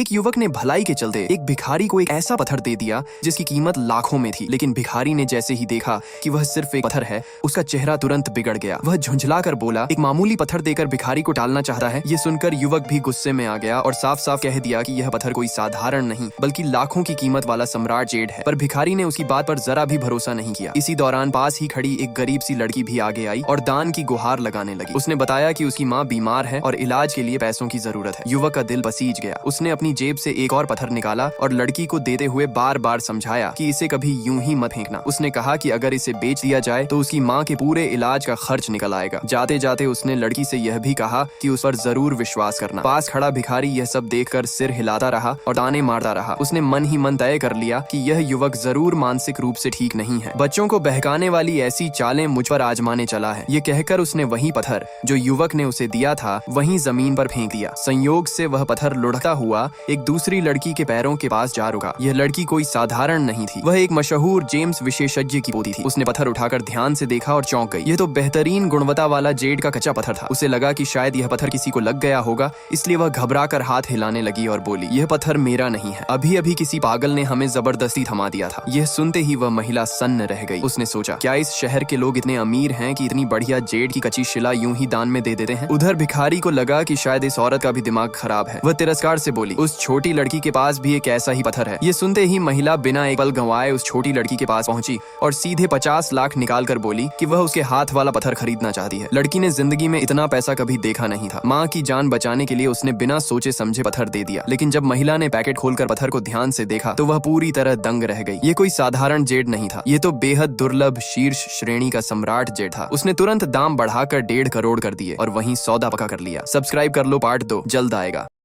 एक युवक ने भलाई के चलते एक भिखारी को एक ऐसा पत्थर दे दिया जिसकी कीमत लाखों में थी, लेकिन भिखारी ने जैसे ही देखा कि वह सिर्फ एक पत्थर है, उसका चेहरा तुरंत बिगड़ गया। वह झुंझलाकर बोला, एक मामूली पत्थर देकर भिखारी को टालना चाहता है। ये सुनकर युवक भी गुस्से में आ गया और साफ साफ कह दिया कि यह पत्थर कोई साधारण नहीं बल्कि लाखों की कीमत वाला सम्राट जेड है। पर भिखारी ने उसकी बात पर जरा भी भरोसा नहीं किया। इसी दौरान पास ही खड़ी एक गरीब सी लड़की भी आगे आई और दान की गुहार लगाने लगी। उसने बताया कि उसकी माँ बीमार है और इलाज के लिए पैसों की जरूरत है। युवक का दिल पसीज गया। उसने अपनी जेब से एक और पत्थर निकाला और लड़की को देते हुए बार बार समझाया कि इसे कभी यूं ही मत फेंकना। उसने कहा कि अगर इसे बेच दिया जाए तो उसकी माँ के पूरे इलाज का खर्च निकल आएगा। जाते जाते उसने लड़की से यह भी कहा कि उस पर जरूर विश्वास करना। पास खड़ा भिखारी यह सब देखकर सिर हिलाता रहा और ताने मारता रहा। उसने मन ही मन तय कर लिया कि यह युवक जरूर मानसिक रूप से ठीक नहीं है। बच्चों को बहकाने वाली ऐसी चालें मुझ पर आजमाने चला है। ये कहकर उसने वही पत्थर जो युवक ने उसे दिया था वहीं जमीन पर फेंक दिया। संयोग से वह पत्थर लुढ़कता हुआ एक दूसरी लड़की के पैरों के पास जा रुका। यह लड़की कोई साधारण नहीं थी, वह एक मशहूर जेम्स विशेषज्ञ की पोती थी। उसने पत्थर उठाकर ध्यान से देखा और चौंक गई। यह तो बेहतरीन गुणवत्ता वाला जेड का कच्चा पत्थर था। उसे लगा कि शायद यह पत्थर किसी को लग गया होगा, इसलिए वह घबराकर हाथ हिलाने लगी और बोली, यह पत्थर मेरा नहीं है, अभी अभी किसी पागल ने हमें जबरदस्ती थमा दिया था। यह सुनते ही वह महिला सन्न रह गई। उसने सोचा, क्या इस शहर के लोग इतने अमीर हैं कि इतनी बढ़िया जेड की कच्ची शिला यूं ही दान में दे देते हैं। उधर भिखारी को लगा कि शायद इस औरत का भी दिमाग खराब है। वह तिरस्कार से बोली, उस छोटी लड़की के पास भी एक ऐसा ही पत्थर है। ये सुनते ही महिला बिना एक पल गंवाए उस छोटी लड़की के पास पहुंची और सीधे 50 लाख निकाल कर बोली कि वह उसके हाथ वाला पत्थर खरीदना चाहती है। लड़की ने जिंदगी में इतना पैसा कभी देखा नहीं था। माँ की जान बचाने के लिए उसने बिना सोचे समझे पत्थर दे दिया, लेकिन जब महिला ने पैकेट खोलकर पत्थर को ध्यान से देखा तो वह पूरी तरह दंग रह गई। ये कोई साधारण जेड नहीं था, ये तो बेहद दुर्लभ शीर्ष श्रेणी का सम्राट जेड था। उसने तुरंत दाम बढ़ाकर 1.5 करोड़ कर दिए और वहीं सौदा पक्का कर लिया। सब्सक्राइब कर लो, पार्ट 2 जल्द आएगा।